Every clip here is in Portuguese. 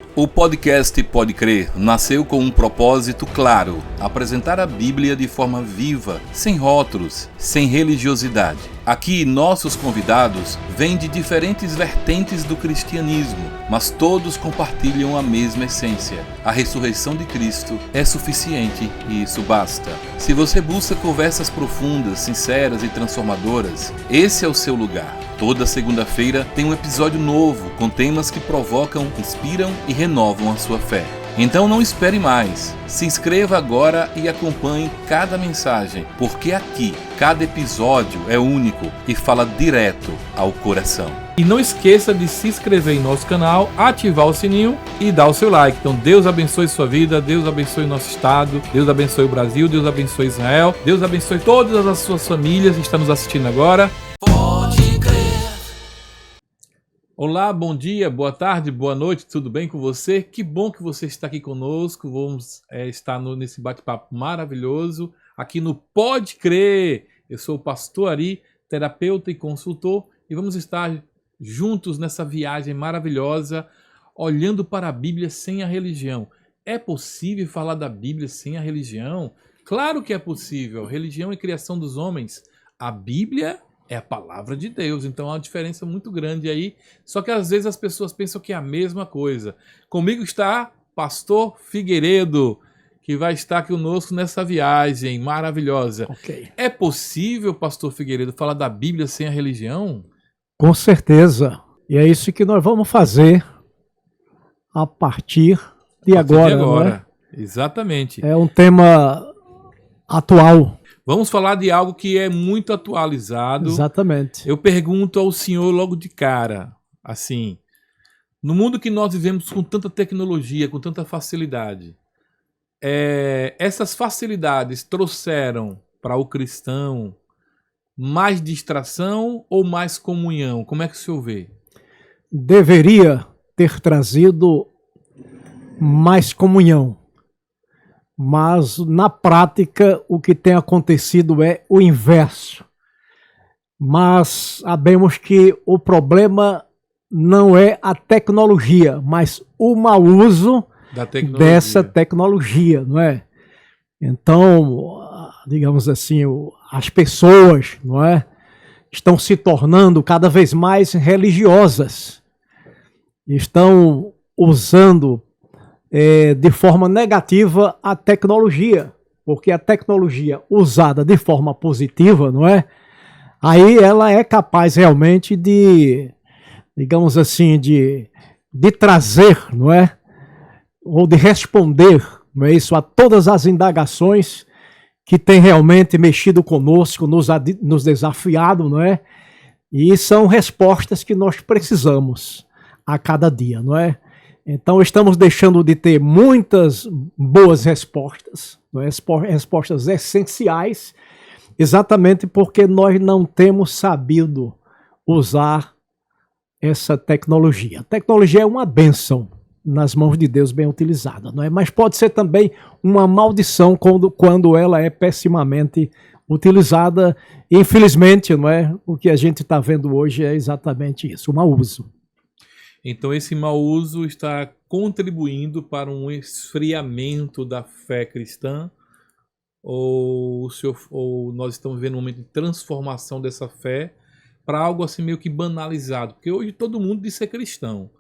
O podcast Pode Crer nasceu com um propósito claro: apresentar a Bíblia de forma viva, sem rótulos, sem religiosidade. Aqui, nossos convidados vêm de diferentes vertentes do cristianismo, mas todos compartilham a mesma essência. A ressurreição de Cristo é suficiente e isso basta. Se você busca conversas profundas, sinceras e transformadoras, esse é o seu lugar. Toda segunda-feira tem um episódio novo com temas que provocam, inspiram e renovam a sua fé. Então não espere mais. Se inscreva agora e acompanhe cada mensagem, porque aqui, cada episódio é único e fala direto ao coração. E não esqueça de se inscrever em nosso canal, ativar o sininho e dar o seu like. Então Deus abençoe sua vida, Deus abençoe o nosso estado, Deus abençoe o Brasil, Deus abençoe Israel, Deus abençoe todas as suas famílias que estão nos assistindo agora. Olá, bom dia, boa tarde, boa noite, tudo bem com você? Que bom que você está aqui conosco, vamos estar nesse bate-papo maravilhoso aqui no Pode Crer. Eu sou o pastor Ari, terapeuta e consultor, e vamos estar juntos nessa viagem maravilhosa, olhando para a Bíblia sem a religião. É possível falar da Bíblia sem a religião? Claro que é possível, religião é criação dos homens, a Bíblia é a palavra de Deus, então há uma diferença muito grande aí, só que às vezes as pessoas pensam que é a mesma coisa. Comigo está Pastor Figueiredo, que vai estar aqui conosco nessa viagem maravilhosa. Okay. É possível, Pastor Figueiredo, falar da Bíblia sem a religião? Com certeza, e é isso que nós vamos fazer a partir de agora. Não é? Exatamente. É um tema atual. Vamos falar de algo que é muito atualizado. Exatamente. Eu pergunto ao senhor logo de cara, assim, no mundo que nós vivemos com tanta tecnologia, com tanta facilidade, essas facilidades trouxeram para o cristão mais distração ou mais comunhão? Como é que o senhor vê? Deveria ter trazido mais comunhão. Mas, na prática, o que tem acontecido é o inverso. Mas sabemos que o problema não é a tecnologia, mas o mau uso dessa tecnologia, não é? Então, digamos assim, as pessoas, não é, estão se tornando cada vez mais religiosas. Estão usando de forma negativa a tecnologia, porque a tecnologia usada de forma positiva, não é? Aí ela é capaz realmente de, digamos assim, de trazer, não é? Ou de responder, não é isso, a todas as indagações que tem realmente mexido conosco, nos desafiado, não é? E são respostas que nós precisamos a cada dia, não é? Então, estamos deixando de ter muitas boas respostas, não é? Respostas essenciais, exatamente porque nós não temos sabido usar essa tecnologia. A tecnologia é uma bênção nas mãos de Deus bem utilizada, não é? Mas pode ser também uma maldição quando ela é pessimamente utilizada. Infelizmente, não é? O que a gente está vendo hoje é exatamente isso, o mau uso. Então esse mau uso está contribuindo para um esfriamento da fé cristã? Ou nós estamos vivendo um momento de transformação dessa fé para algo assim meio que banalizado? Porque hoje todo mundo diz ser cristão.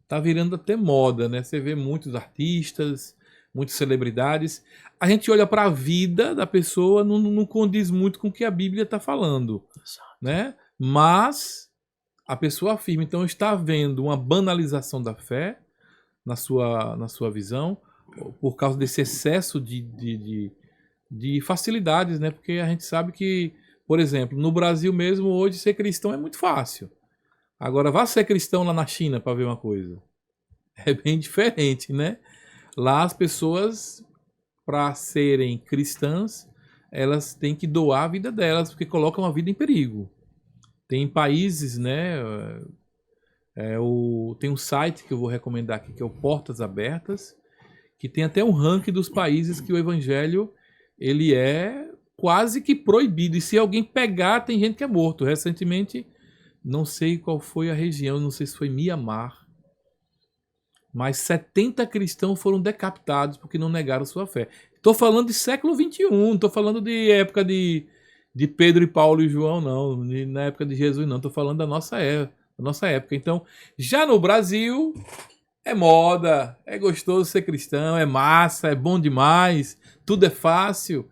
Está virando até moda, né? Você vê muitos artistas, muitas celebridades. A gente olha para a vida da pessoa, não condiz muito com o que a Bíblia está falando, né? Mas a pessoa afirma, então está havendo uma banalização da fé na sua visão, por causa desse excesso de facilidades, né? Porque a gente sabe que, por exemplo, no Brasil mesmo, hoje ser cristão é muito fácil. Agora, vá ser cristão lá na China para ver uma coisa. É bem diferente, né? Lá as pessoas, para serem cristãs, elas têm que doar a vida delas, porque colocam a vida em perigo. Tem países, né? Tem um site que eu vou recomendar aqui, que é o Portas Abertas, que tem até um ranking dos países que o evangelho ele é quase que proibido. E se alguém pegar, tem gente que é morto. Recentemente, não sei qual foi a região, não sei se foi Mianmar. mas 70 cristãos foram decapitados porque não negaram sua fé. Estou falando de século XXI, não estou falando de época de Pedro e Paulo e João, não, na época de Jesus, não. Estou falando da nossa época. Então, já no Brasil, é moda, é gostoso ser cristão, é massa, é bom demais, tudo é fácil.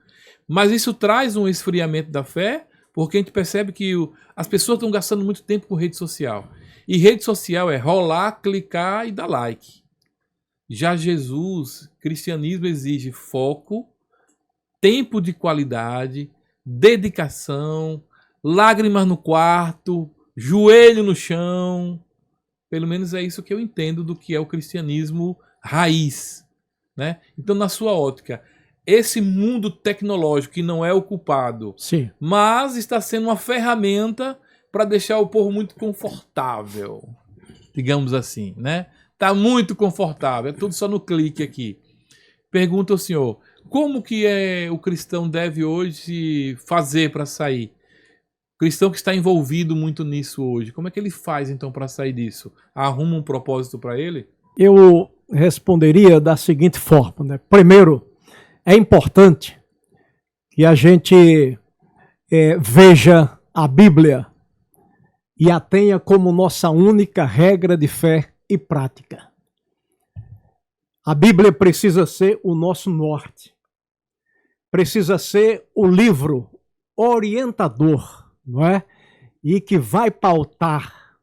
Mas isso traz um esfriamento da fé, porque a gente percebe que as pessoas estão gastando muito tempo com rede social. E rede social é rolar, clicar e dar like. Já Jesus, cristianismo exige foco, tempo de qualidade, dedicação, lágrimas no quarto, joelho no chão. Pelo menos é isso que eu entendo do que é o cristianismo raiz, né? Então, na sua ótica, esse mundo tecnológico que não é o culpado, Sim. mas está sendo uma ferramenta para deixar o povo muito confortável, digamos assim, né? Tá muito confortável, é tudo só no clique aqui. Pergunta ao senhor, como que o cristão deve hoje fazer para sair? O cristão que está envolvido muito nisso hoje, como é que ele faz então para sair disso? Arruma um propósito para ele? Eu responderia da seguinte forma, né? Primeiro, é importante que a gente veja a Bíblia e a tenha como nossa única regra de fé e prática. A Bíblia precisa ser o nosso norte. Precisa ser o livro orientador, não é? E que vai pautar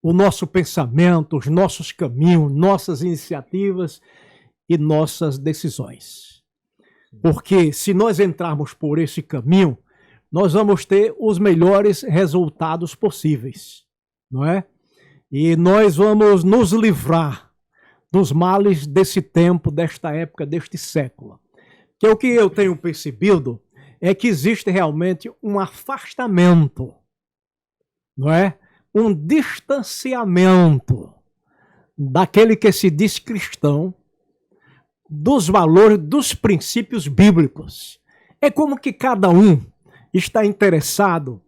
o nosso pensamento, os nossos caminhos, nossas iniciativas e nossas decisões. Porque se nós entrarmos por esse caminho, nós vamos ter os melhores resultados possíveis, não é? E nós vamos nos livrar dos males desse tempo, desta época, deste século. Que o que eu tenho percebido é que existe realmente um afastamento, não é? Um distanciamento daquele que se diz cristão, dos valores, dos princípios bíblicos. É como que cada um está interessado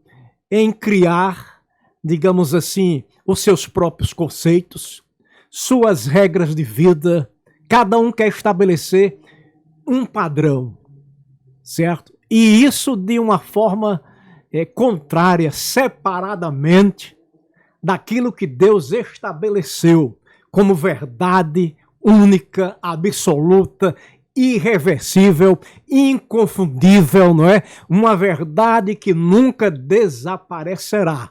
em criar, digamos assim, os seus próprios conceitos, suas regras de vida. Cada um quer estabelecer um padrão, certo? E isso de uma forma contrária, separadamente daquilo que Deus estabeleceu como verdade única, absoluta, irreversível, inconfundível, não é? Uma verdade que nunca desaparecerá,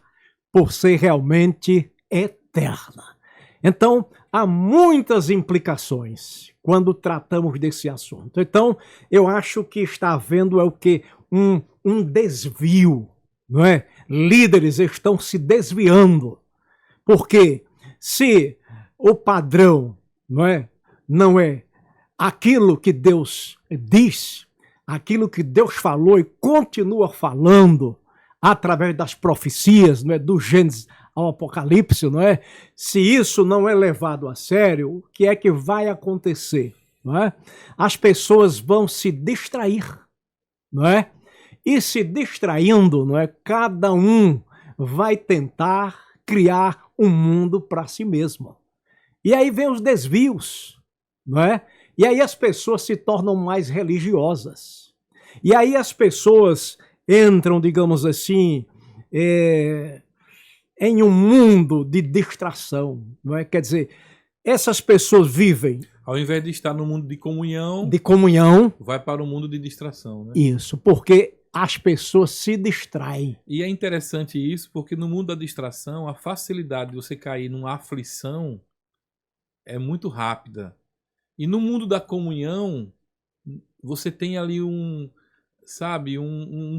por ser realmente eterna. Então, há muitas implicações quando tratamos desse assunto. Então, eu acho que está havendo um desvio, não é? Líderes estão se desviando, porque se o padrão não é aquilo que Deus diz, aquilo que Deus falou e continua falando através das profecias, não é, do Gênesis ao Apocalipse, não é? Se isso não é levado a sério, o que é que vai acontecer, não é? As pessoas vão se distrair, não é? E se distraindo, não é? Cada um vai tentar criar um mundo para si mesmo. E aí vem os desvios, não é? E aí as pessoas se tornam mais religiosas. E aí as pessoas entram, digamos assim, em um mundo de distração, não é? Quer dizer, essas pessoas vivem... Ao invés de estar no mundo de comunhão, vai para o mundo de distração, né? Isso, porque as pessoas se distraem. E é interessante isso, porque no mundo da distração, a facilidade de você cair numa aflição é muito rápida. E no mundo da comunhão, você tem ali um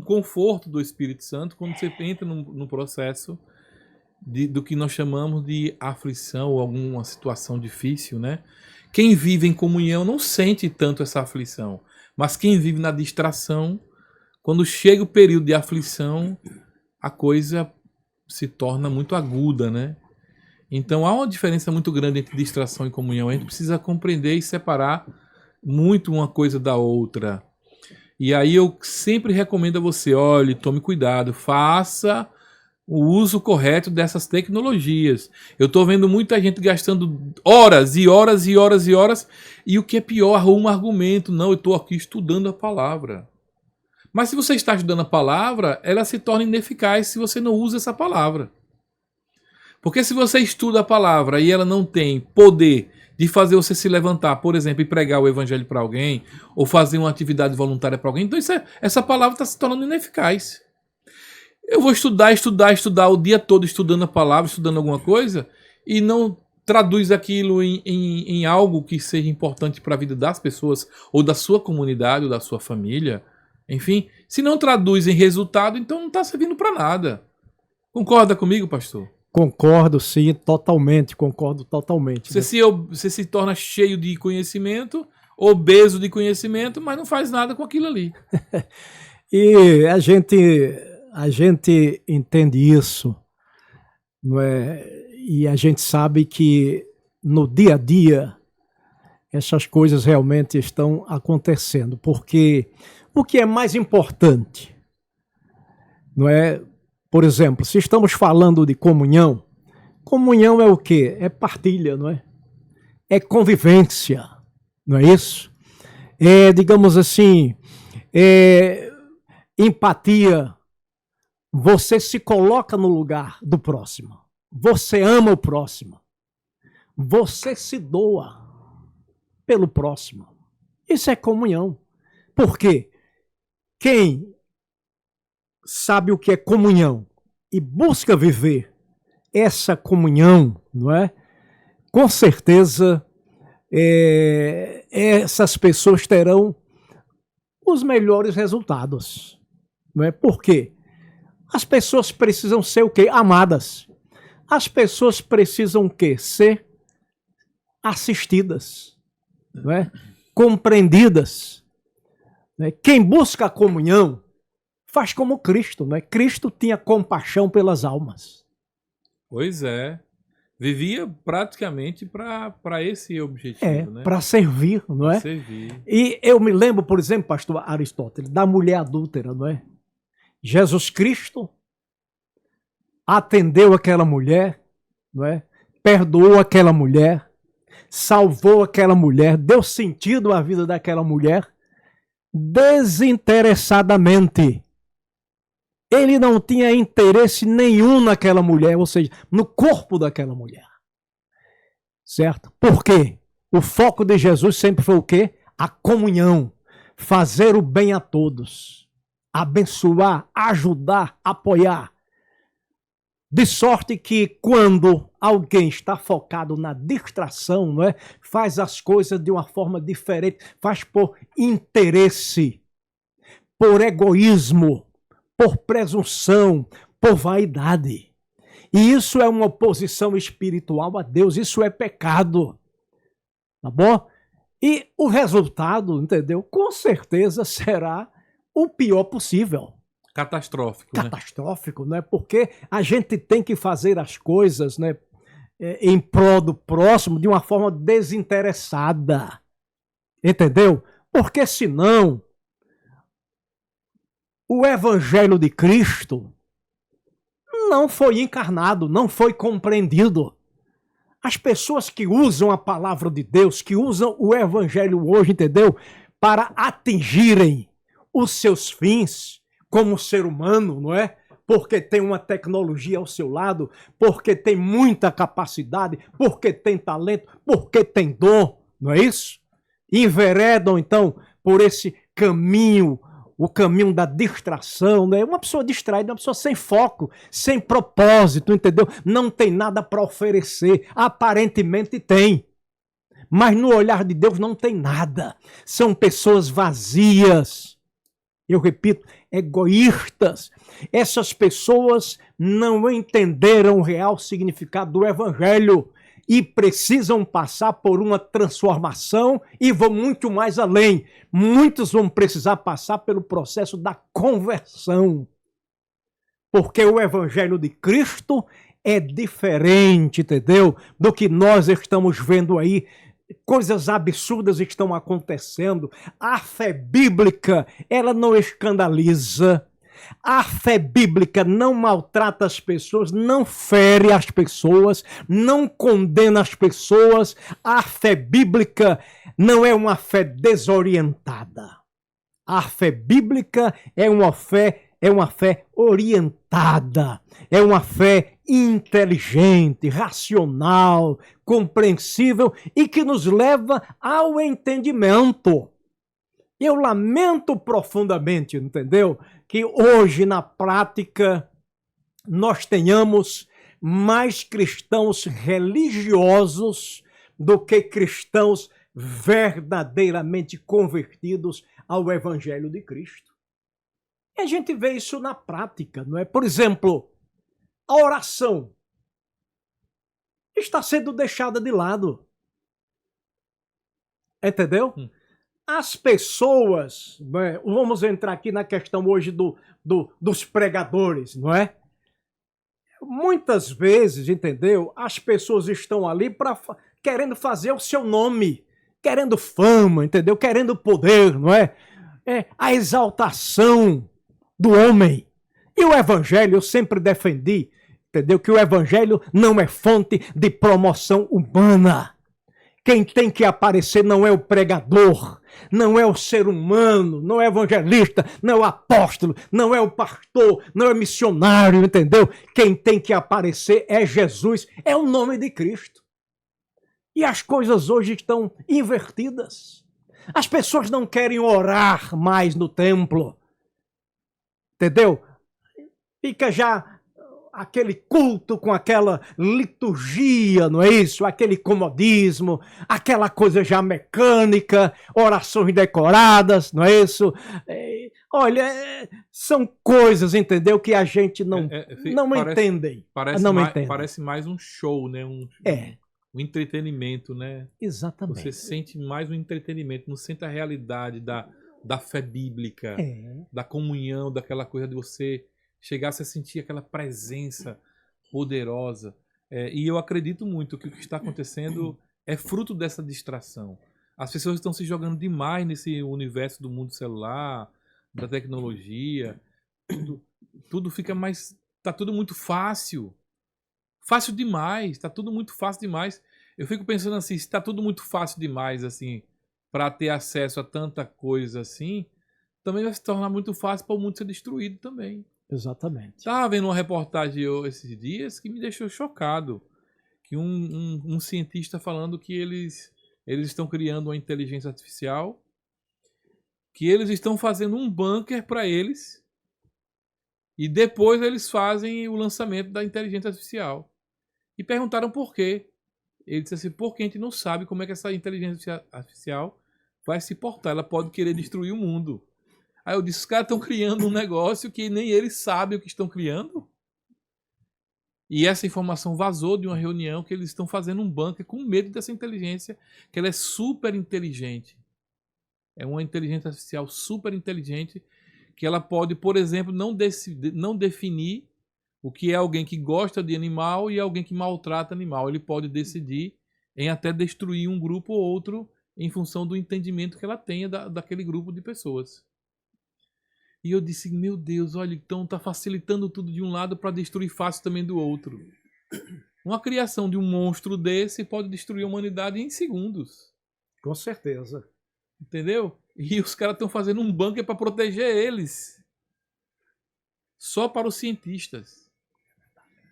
conforto do Espírito Santo quando você entra no processo do que nós chamamos de aflição ou alguma situação difícil, né? Quem vive em comunhão não sente tanto essa aflição, mas quem vive na distração, quando chega o período de aflição, a coisa se torna muito aguda, né? Então há uma diferença muito grande entre distração e comunhão. A gente precisa compreender e separar muito uma coisa da outra. E aí eu sempre recomendo a você, olhe, tome cuidado, faça o uso correto dessas tecnologias. Eu estou vendo muita gente gastando horas e horas e horas e horas, e o que é pior, arruma argumento. Não, eu estou aqui estudando a palavra. Mas se você está estudando a palavra, ela se torna ineficaz se você não usa essa palavra. Porque se você estuda a palavra e ela não tem poder de fazer você se levantar, por exemplo, e pregar o evangelho para alguém, ou fazer uma atividade voluntária para alguém, então essa palavra está se tornando ineficaz. Eu vou estudar o dia todo estudando a palavra, estudando alguma coisa, e não traduz aquilo em algo que seja importante para a vida das pessoas, ou da sua comunidade, ou da sua família. Enfim, se não traduz em resultado, então não está servindo para nada. Concorda comigo, pastor? Concordo, sim, totalmente, concordo totalmente. Você se torna cheio de conhecimento, obeso de conhecimento, mas não faz nada com aquilo ali. E a gente entende isso, não é? E a gente sabe que no dia a dia essas coisas realmente estão acontecendo, porque o que é mais importante, não é? Por exemplo, se estamos falando de comunhão, comunhão é o quê? É partilha, não é? É convivência, não é isso? É, digamos assim, empatia. Você se coloca no lugar do próximo. Você ama o próximo. Você se doa pelo próximo. Isso é comunhão. Por quê? Quem sabe o que é comunhão e busca viver essa comunhão, não é? Com certeza, essas pessoas terão os melhores resultados, não é? Por quê? As pessoas precisam ser o quê? Amadas. As pessoas precisam o quê? Ser assistidas, não é? Compreendidas. Não é? Quem busca a comunhão faz como Cristo, não é? Cristo tinha compaixão pelas almas. Pois é. Vivia praticamente para esse objetivo, né? Para servir, não é? Servir. E eu me lembro, por exemplo, pastor Aristóteles, da mulher adúltera, não é? Jesus Cristo atendeu aquela mulher, não é? Perdoou aquela mulher, salvou aquela mulher, deu sentido à vida daquela mulher desinteressadamente. Ele não tinha interesse nenhum naquela mulher, ou seja, no corpo daquela mulher. Certo? Por quê? O foco de Jesus sempre foi o quê? A comunhão, fazer o bem a todos, abençoar, ajudar, apoiar. De sorte que quando alguém está focado na distração, não é? Faz as coisas de uma forma diferente, faz por interesse, por egoísmo, por presunção, por vaidade. E isso é uma oposição espiritual a Deus, isso é pecado. Tá bom? E o resultado, entendeu? Com certeza será o pior possível. Catastrófico, Catastrófico, né? Porque a gente tem que fazer as coisas, né, em prol do próximo de uma forma desinteressada. Entendeu? Porque senão o Evangelho de Cristo não foi encarnado, não foi compreendido. As pessoas que usam a palavra de Deus, que usam o Evangelho hoje, entendeu? Para atingirem os seus fins como ser humano, não é? Porque tem uma tecnologia ao seu lado, porque tem muita capacidade, porque tem talento, porque tem dom, não é isso? Enveredam, então, por esse caminho, o caminho da distração, né? Uma pessoa distraída, uma pessoa sem foco, sem propósito, entendeu? Não tem nada para oferecer. Aparentemente tem, mas no olhar de Deus não tem nada. São pessoas vazias. Eu repito, egoístas. Essas pessoas não entenderam o real significado do Evangelho e precisam passar por uma transformação e vão muito mais além. Muitos vão precisar passar pelo processo da conversão. Porque o Evangelho de Cristo é diferente, entendeu? Do que nós estamos vendo aí. Coisas absurdas estão acontecendo. A fé bíblica, ela não escandaliza. A fé bíblica não maltrata as pessoas, não fere as pessoas, não condena as pessoas. A fé bíblica não é uma fé desorientada. A fé bíblica é uma fé orientada, é uma fé inteligente, racional, compreensível e que nos leva ao entendimento. Eu lamento profundamente, entendeu? Que hoje, na prática, nós tenhamos mais cristãos religiosos do que cristãos verdadeiramente convertidos ao Evangelho de Cristo. E a gente vê isso na prática, não é? Por exemplo, a oração está sendo deixada de lado. Entendeu? As pessoas, vamos entrar aqui na questão hoje dos pregadores, não é? Muitas vezes, entendeu? As pessoas estão ali querendo fazer o seu nome, querendo fama, entendeu? Querendo poder, não é? É a exaltação do homem. E o evangelho, eu sempre defendi, entendeu? Que o evangelho não é fonte de promoção humana. Quem tem que aparecer não é o pregador, não é o ser humano, não é o evangelista, não é o apóstolo, não é o pastor, não é o missionário, entendeu? Quem tem que aparecer é Jesus, é o nome de Cristo. E as coisas hoje estão invertidas. As pessoas não querem orar mais no templo, entendeu? Fica já aquele culto com aquela liturgia, não é isso? Aquele comodismo, aquela coisa já mecânica, orações decoradas, não é isso? Olha, são coisas, entendeu? Que a gente não entende. Parece mais um show, né? Um entretenimento, né? Exatamente. Você sente mais um entretenimento, não sente a realidade da fé bíblica, da comunhão, daquela coisa de você chegasse a sentir aquela presença poderosa. E eu acredito muito que o que está acontecendo é fruto dessa distração. As pessoas estão se jogando demais nesse universo do mundo celular, da tecnologia. Tudo fica mais... Tá tudo muito fácil. Fácil demais. Tá tudo muito fácil demais. Eu fico pensando assim, se está tudo muito fácil demais, assim, para ter acesso a tanta coisa assim, também vai se tornar muito fácil para o mundo ser destruído também. Exatamente. Estava vendo uma reportagem esses dias que me deixou chocado. Que um cientista falando que eles estão criando uma inteligência artificial, que eles estão fazendo um bunker para eles e depois eles fazem o lançamento da inteligência artificial. E perguntaram por quê. Ele disse assim, porque a gente não sabe como é que essa inteligência artificial vai se portar. Ela pode querer destruir o mundo. Aí eu disse, os caras estão criando um negócio que nem eles sabem o que estão criando. E essa informação vazou de uma reunião que eles estão fazendo um bunker com medo dessa inteligência, que ela é super inteligente. É uma inteligência artificial super inteligente, que ela pode, por exemplo, não definir o que é alguém que gosta de animal e alguém que maltrata animal. Ele pode decidir em até destruir um grupo ou outro em função do entendimento que ela tenha daquele grupo de pessoas. E eu disse, meu Deus, olha, então está facilitando tudo de um lado para destruir fácil também do outro. Uma criação de um monstro desse pode destruir a humanidade em segundos. Com certeza. Entendeu? E os caras estão fazendo um bunker para proteger eles. Só para os cientistas.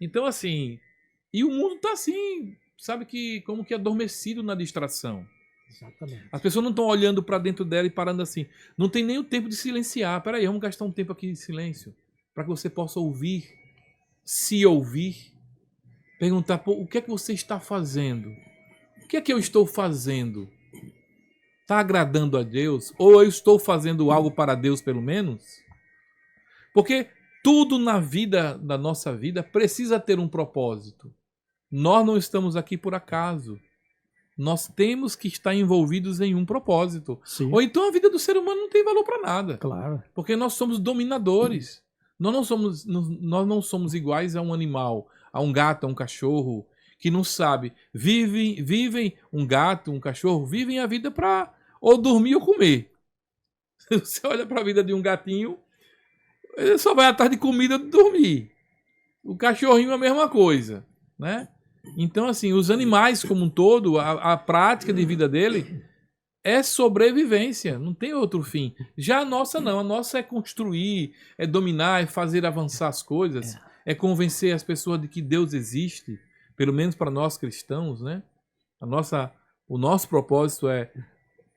Então, assim... E o mundo está assim, sabe, que como que adormecido na distração. Exatamente. As pessoas não estão olhando para dentro dela e parando assim. Não tem nem o tempo de silenciar. Peraí, vamos gastar um tempo aqui de silêncio para que você possa ouvir, se ouvir, perguntar, pô, o que é que você está fazendo? O que é que eu estou fazendo? Está agradando a Deus? Ou eu estou fazendo algo para Deus, pelo menos? Porque tudo na vida, na nossa vida, precisa ter um propósito. Nós não estamos aqui por acaso. Nós temos que estar envolvidos em um propósito. Sim. Ou então a vida do ser humano não tem valor para nada. Claro. Porque nós somos dominadores. Nós não somos iguais a um animal, a um gato, a um cachorro, que não sabe. Vivem um gato, um cachorro, vivem a vida para ou dormir ou comer. Você olha para a vida de um gatinho, Ele só vai atrás de comida e dormir. O cachorrinho é a mesma coisa, né? Então, assim, os animais como um todo, a prática de vida dele é sobrevivência, não tem outro fim. Já a nossa não, a nossa é construir, é dominar, é fazer avançar as coisas, é convencer as pessoas de que Deus existe, pelo menos para nós cristãos, né? O nosso propósito é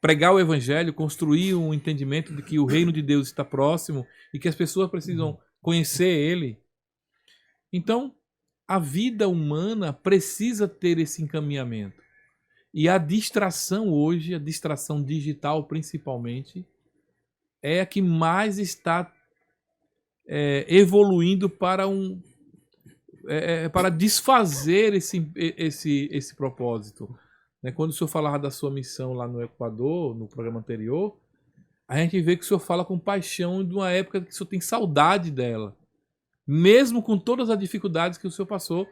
pregar o evangelho, construir um entendimento de que o reino de Deus está próximo e que as pessoas precisam conhecer ele. Então, a vida humana precisa ter esse encaminhamento. E a distração hoje, a distração digital principalmente, é a que mais está evoluindo para para desfazer esse propósito. Quando o senhor falava da sua missão lá no Equador, no programa anterior, a gente vê que o senhor fala com paixão de uma época que o senhor tem saudade dela. Mesmo com todas as dificuldades que o senhor passou.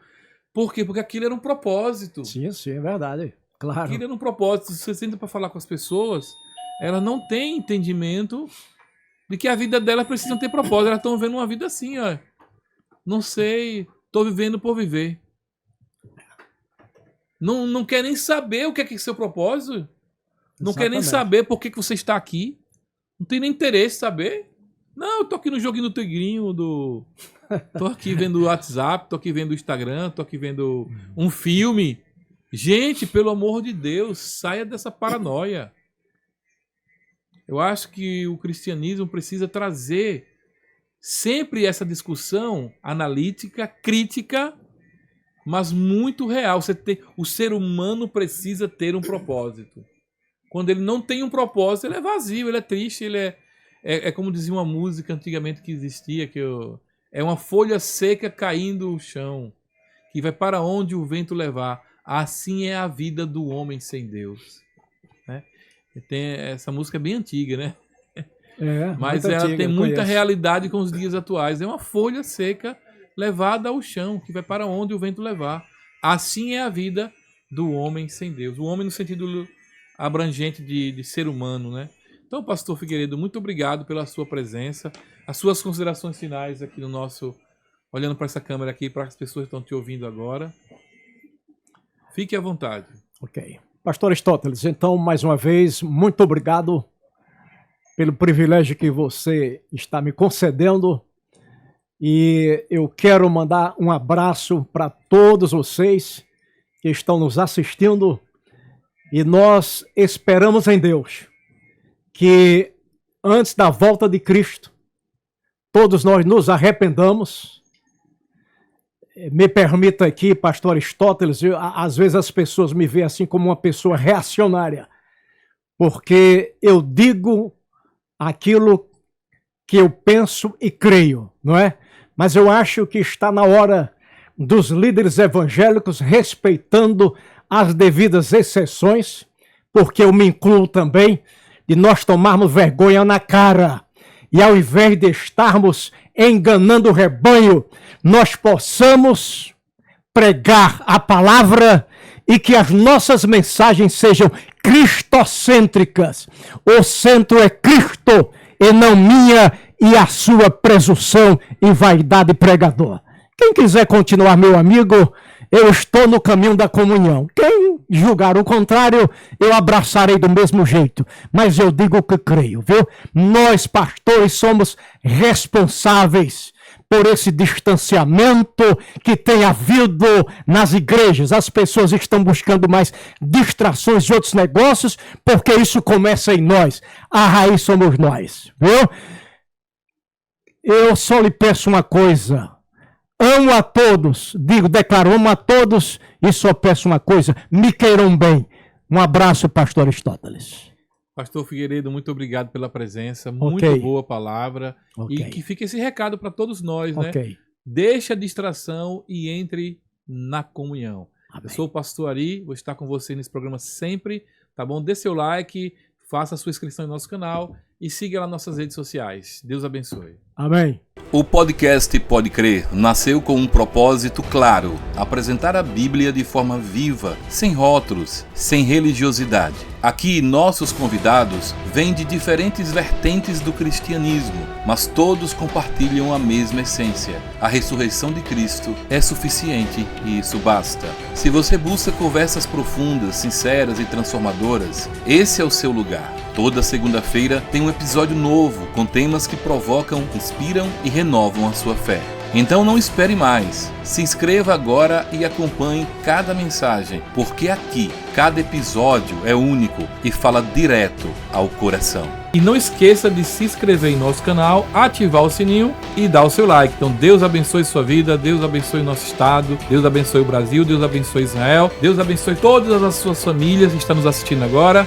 Por quê? Porque aquilo era um propósito. Sim, sim, é verdade. Claro. Aquilo era um propósito. Se você senta para falar com as pessoas, elas não têm entendimento de que a vida delas precisa ter propósito. Elas estão vivendo uma vida assim, ó. Não sei, estou vivendo por viver. Não quer nem saber o que é seu propósito. Não quer nem saber por que você está aqui. Não tem nem interesse em saber. Não, eu tô aqui no joguinho do Tigrinho, tô aqui vendo o WhatsApp, tô aqui vendo o Instagram, tô aqui vendo um filme. Gente, pelo amor de Deus, saia dessa paranoia. Eu acho que o cristianismo precisa trazer sempre essa discussão analítica, crítica, mas muito real. O ser humano precisa ter um propósito. Quando ele não tem um propósito, ele é vazio, ele é triste, ele é como dizia uma música antigamente que existia, é uma folha seca caindo no chão, que vai para onde o vento levar. Assim é a vida do homem sem Deus. Né? Essa música é bem antiga, né? Mas ela antiga, tem muita realidade com os dias atuais. É uma folha seca levada ao chão, que vai para onde o vento levar. Assim é a vida do homem sem Deus. O homem no sentido abrangente de ser humano, né? Então, pastor Figueiredo, muito obrigado pela sua presença. As suas considerações finais aqui no nosso... Olhando para essa câmera aqui, para as pessoas que estão te ouvindo agora. Fique à vontade. Ok. Pastor Aristóteles, então, mais uma vez, muito obrigado pelo privilégio que você está me concedendo. E eu quero mandar um abraço para todos vocês que estão nos assistindo. E nós esperamos em Deus que antes da volta de Cristo, todos nós nos arrependamos. Me permita aqui, pastor Aristóteles, às vezes as pessoas me veem assim como uma pessoa reacionária, porque eu digo aquilo que eu penso e creio, não é? Mas eu acho que está na hora dos líderes evangélicos, respeitando as devidas exceções, porque eu me incluo também, de nós tomarmos vergonha na cara e ao invés de estarmos enganando o rebanho, nós possamos pregar a palavra e que as nossas mensagens sejam cristocêntricas. O centro é Cristo e não minha e a sua presunção e vaidade pregador. Quem quiser continuar, meu amigo, eu estou no caminho da comunhão. Quem julgar o contrário, eu abraçarei do mesmo jeito. Mas eu digo que creio, viu? Nós, pastores, somos responsáveis por esse distanciamento que tem havido nas igrejas. As pessoas estão buscando mais distrações de outros negócios, porque isso começa em nós. A raiz somos nós, viu? Eu só lhe peço uma coisa. Amo a todos, declaro, amo a todos e só peço uma coisa, me queiram bem. Um abraço, pastor Aristóteles. Pastor Figueiredo, muito obrigado pela presença, muito boa palavra. E que fique esse recado para todos nós, né? Deixe a distração e entre na comunhão. Amém. Eu sou o pastor Ari, vou estar com você nesse programa sempre, tá bom? Dê seu like, faça a sua inscrição no nosso canal e siga lá nossas redes sociais. Deus abençoe. Amém. O podcast Pode Crer nasceu com um propósito claro: apresentar a Bíblia de forma viva, sem rótulos, sem religiosidade. Aqui, nossos convidados vêm de diferentes vertentes do cristianismo, mas todos compartilham a mesma essência. A ressurreição de Cristo é suficiente e isso basta. Se você busca conversas profundas, sinceras e transformadoras, esse é o seu lugar. Toda segunda-feira tem um episódio novo com temas que provocam, inspiram e renovam a sua fé. Então não espere mais. Se inscreva agora e acompanhe cada mensagem, porque aqui cada episódio é único e fala direto ao coração. E não esqueça de se inscrever em nosso canal, ativar o sininho e dar o seu like. Então Deus abençoe sua vida, Deus abençoe nosso estado, Deus abençoe o Brasil, Deus abençoe Israel, Deus abençoe todas as suas famílias que estão nos assistindo agora.